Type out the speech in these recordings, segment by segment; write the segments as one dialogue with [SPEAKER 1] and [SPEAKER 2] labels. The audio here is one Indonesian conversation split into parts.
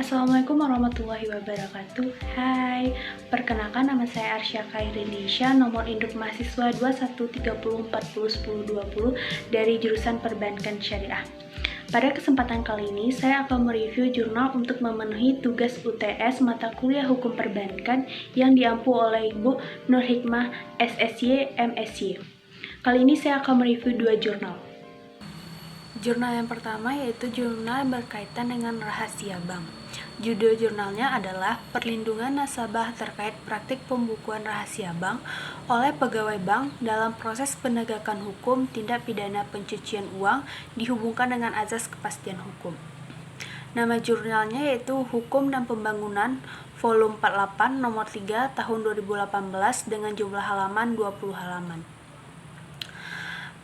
[SPEAKER 1] Assalamualaikum warahmatullahi wabarakatuh. Hai, perkenalkan nama saya Arsya Khairindisyah, nomor induk mahasiswa 2130401020 dari jurusan Perbankan Syariah. Pada kesempatan kali ini, saya akan mereview jurnal untuk memenuhi tugas UTS mata kuliah Hukum Perbankan yang diampu oleh Ibu Nur Hikmah, SSY, MSY. Kali ini saya akan mereview dua jurnal. Jurnal yang pertama yaitu jurnal berkaitan dengan rahasia bank. Judul jurnalnya adalah Perlindungan Nasabah Terkait Praktik Pembukuan Rahasia Bank oleh Pegawai Bank dalam Proses Penegakan Hukum Tindak Pidana Pencucian Uang dihubungkan dengan Azas Kepastian Hukum. Nama jurnalnya yaitu Hukum dan Pembangunan Volume 48 Nomor 3 Tahun 2018 dengan jumlah halaman 20 halaman.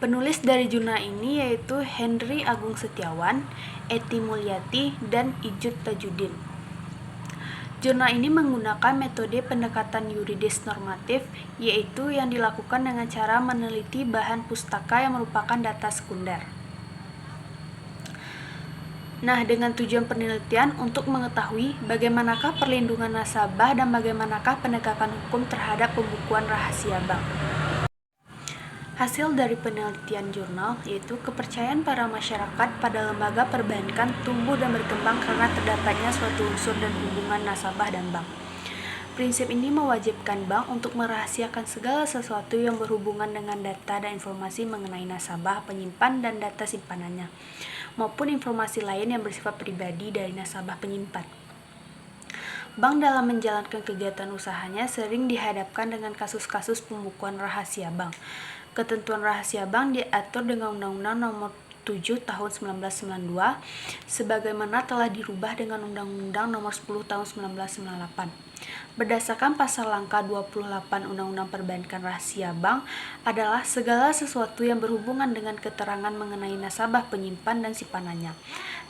[SPEAKER 1] Penulis dari jurnal ini yaitu Henry Agung Setiawan, Eti Mulyati, dan Ijut Tajudin. Jurnal ini menggunakan metode pendekatan yuridis normatif, yaitu yang dilakukan dengan cara meneliti bahan pustaka yang merupakan data sekunder. Nah, dengan tujuan penelitian untuk mengetahui bagaimanakah perlindungan nasabah dan bagaimanakah penegakan hukum terhadap pembukuan rahasia bank. Hasil dari penelitian jurnal yaitu kepercayaan para masyarakat pada lembaga perbankan tumbuh dan berkembang karena terdapatnya suatu unsur dan hubungan nasabah dan bank. Prinsip ini mewajibkan bank untuk merahasiakan segala sesuatu yang berhubungan dengan data dan informasi mengenai nasabah, penyimpan, dan data simpanannya, maupun informasi lain yang bersifat pribadi dari nasabah penyimpan. Bank dalam menjalankan kegiatan usahanya sering dihadapkan dengan kasus-kasus pembukuan rahasia bank. Ketentuan rahasia bank diatur dengan Undang-Undang Nomor 7 Tahun 1992 sebagaimana telah dirubah dengan Undang-Undang Nomor 10 Tahun 1998. Berdasarkan pasal langkah 28 Undang-Undang Perbankan Rahasia Bank adalah segala sesuatu yang berhubungan dengan keterangan mengenai nasabah, penyimpan, dan simpanannya.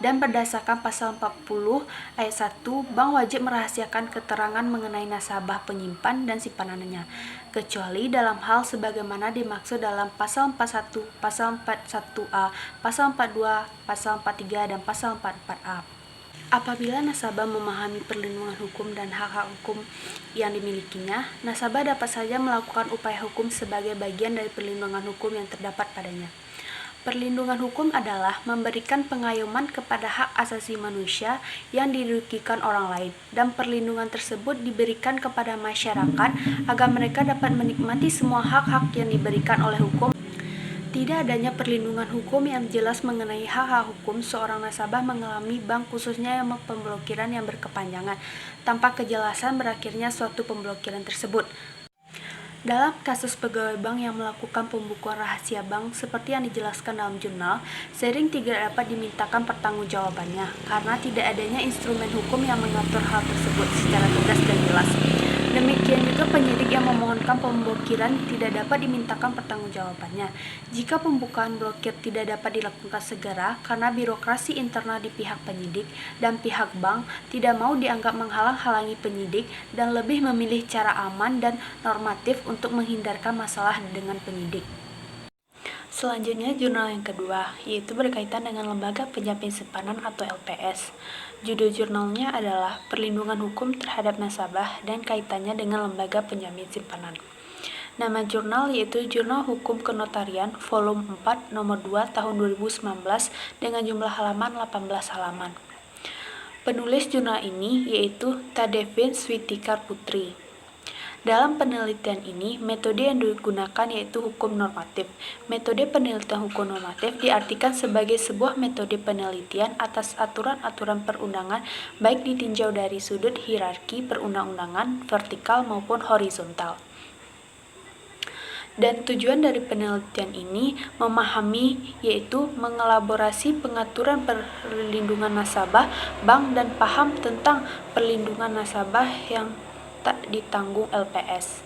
[SPEAKER 1] Dan berdasarkan pasal 40 ayat 1, bank wajib merahasiakan keterangan mengenai nasabah, penyimpan, dan simpanannya, kecuali dalam hal sebagaimana dimaksud dalam pasal 41, pasal 41A, pasal 42, pasal 43, dan pasal 44A. Apabila nasabah memahami perlindungan hukum dan hak-hak hukum yang dimilikinya, nasabah dapat saja melakukan upaya hukum sebagai bagian dari perlindungan hukum yang terdapat padanya. Perlindungan hukum adalah memberikan pengayoman kepada hak asasi manusia yang dirugikan orang lain, dan perlindungan tersebut diberikan kepada masyarakat agar mereka dapat menikmati semua hak-hak yang diberikan oleh hukum. Tidak adanya perlindungan hukum yang jelas mengenai hak-hak hukum seorang nasabah mengalami bank khususnya yang pemblokiran yang berkepanjangan, tanpa kejelasan berakhirnya suatu pemblokiran tersebut. Dalam kasus pegawai bank yang melakukan pembukuan rahasia bank seperti yang dijelaskan dalam jurnal, sering tidak dapat dimintakan pertanggungjawabannya karena tidak adanya instrumen hukum yang mengatur hal tersebut secara tegas dan jelas. Demikian juga penyidik yang memohonkan pemblokiran tidak dapat dimintakan pertanggungjawabannya jika pembukaan blokir tidak dapat dilakukan segera karena birokrasi internal di pihak penyidik dan pihak bank tidak mau dianggap menghalang-halangi penyidik dan lebih memilih cara aman dan normatif untuk menghindarkan masalah dengan penyidik. Selanjutnya, jurnal yang kedua, yaitu berkaitan dengan Lembaga Penjamin Simpanan atau LPS. Judul jurnalnya adalah Perlindungan Hukum Terhadap Nasabah dan Kaitannya dengan Lembaga Penjamin Simpanan. Nama jurnal yaitu Jurnal Hukum Kenotarian Volume 4 Nomor 2 Tahun 2019 dengan jumlah halaman 18 halaman. Penulis jurnal ini yaitu Tadevin Switikar Putri. Dalam penelitian ini, metode yang digunakan yaitu hukum normatif. Metode penelitian hukum normatif diartikan sebagai sebuah metode penelitian atas aturan-aturan perundangan baik ditinjau dari sudut hierarki perundang-undangan, vertikal maupun horizontal. Dan tujuan dari penelitian ini memahami yaitu mengelaborasi pengaturan perlindungan nasabah bank dan paham tentang perlindungan nasabah yang tak ditanggung LPS.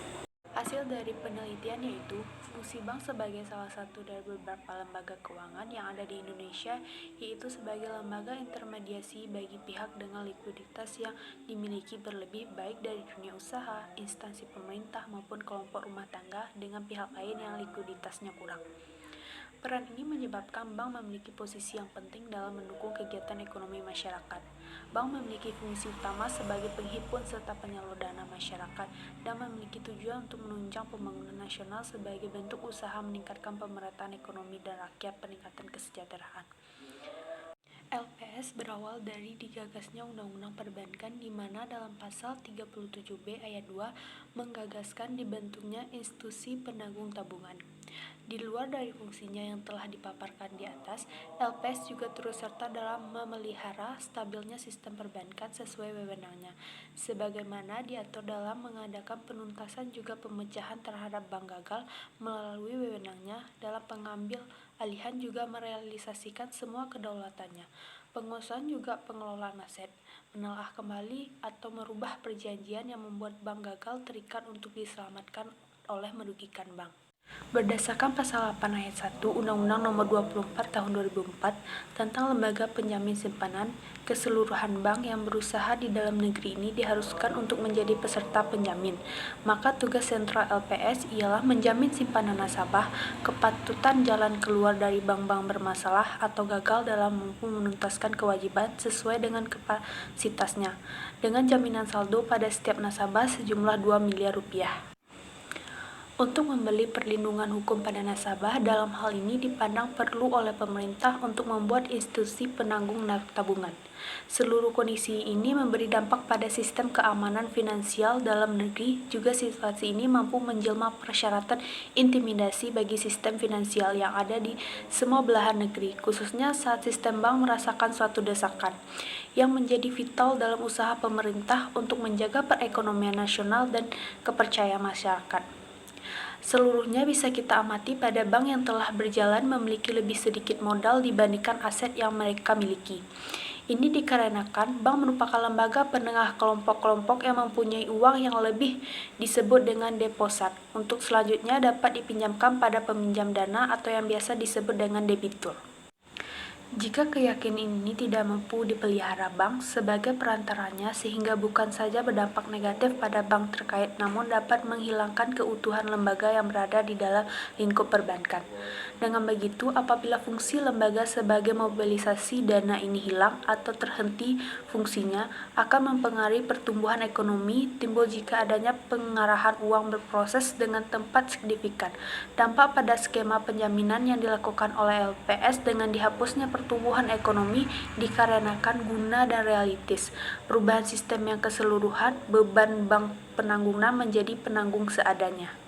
[SPEAKER 1] Hasil dari penelitian yaitu fungsi bank sebagai salah satu dari beberapa lembaga keuangan yang ada di Indonesia, yaitu sebagai lembaga intermediasi bagi pihak dengan likuiditas yang dimiliki berlebih baik dari dunia usaha, instansi pemerintah maupun kelompok rumah tangga dengan pihak lain yang likuiditasnya kurang. Peran ini menyebabkan bank memiliki posisi yang penting dalam mendukung kegiatan ekonomi masyarakat. Bank memiliki fungsi utama sebagai penghimpun serta penyalur dana masyarakat dan memiliki tujuan untuk menunjang pembangunan nasional sebagai bentuk usaha meningkatkan pemerataan ekonomi dan rakyat, peningkatan kesejahteraan. LPS berawal dari digagasnya Undang-Undang Perbankan di mana dalam pasal 37B ayat 2 menggagaskan dibentuknya institusi penanggung tabungan. Di luar dari fungsinya yang telah dipaparkan di atas, LPS juga turut serta dalam memelihara stabilnya sistem perbankan sesuai wewenangnya, sebagaimana diatur dalam mengadakan penuntasan juga pemecahan terhadap bank gagal melalui wewenangnya dalam pengambil alihan juga merealisasikan semua kedaulatannya. Penguasaan juga pengelolaan aset, menelaah kembali atau merubah perjanjian yang membuat bank gagal terikat untuk diselamatkan oleh merugikan bank. Berdasarkan pasal 8 ayat 1 Undang-Undang Nomor 24 Tahun 2004 tentang lembaga penjamin simpanan, keseluruhan bank yang berusaha di dalam negeri ini diharuskan untuk menjadi peserta penjamin. Maka tugas sentral LPS ialah menjamin simpanan nasabah, kepatutan jalan keluar dari bank-bank bermasalah atau gagal dalam mampu menuntaskan kewajiban sesuai dengan kapasitasnya, dengan jaminan saldo pada setiap nasabah sejumlah 2 miliar rupiah. Untuk membeli perlindungan hukum pada nasabah, dalam hal ini dipandang perlu oleh pemerintah untuk membuat institusi penanggung tabungan. Seluruh kondisi ini memberi dampak pada sistem keamanan finansial dalam negeri, juga situasi ini mampu menjelma persyaratan intimidasi bagi sistem finansial yang ada di semua belahan negeri, khususnya saat sistem bank merasakan suatu desakan, yang menjadi vital dalam usaha pemerintah untuk menjaga perekonomian nasional dan kepercayaan masyarakat. Seluruhnya bisa kita amati pada bank yang telah berjalan memiliki lebih sedikit modal dibandingkan aset yang mereka miliki. Ini dikarenakan bank merupakan lembaga penengah kelompok-kelompok yang mempunyai uang yang lebih disebut dengan deposat, untuk selanjutnya dapat dipinjamkan pada peminjam dana atau yang biasa disebut dengan debitur. Jika keyakinan ini tidak mampu dipelihara bank sebagai perantaranya sehingga bukan saja berdampak negatif pada bank terkait namun dapat menghilangkan keutuhan lembaga yang berada di dalam lingkup perbankan. Dengan begitu, apabila fungsi lembaga sebagai mobilisasi dana ini hilang atau terhenti fungsinya, akan mempengaruhi pertumbuhan ekonomi timbul jika adanya pengarahan uang berproses dengan tempat signifikan. Dampak pada skema penjaminan yang dilakukan oleh LPS dengan dihapusnya pertumbuhan ekonomi dikarenakan guna dan realitis. Perubahan sistem yang keseluruhan, beban bank penanggungan menjadi penanggung seadanya.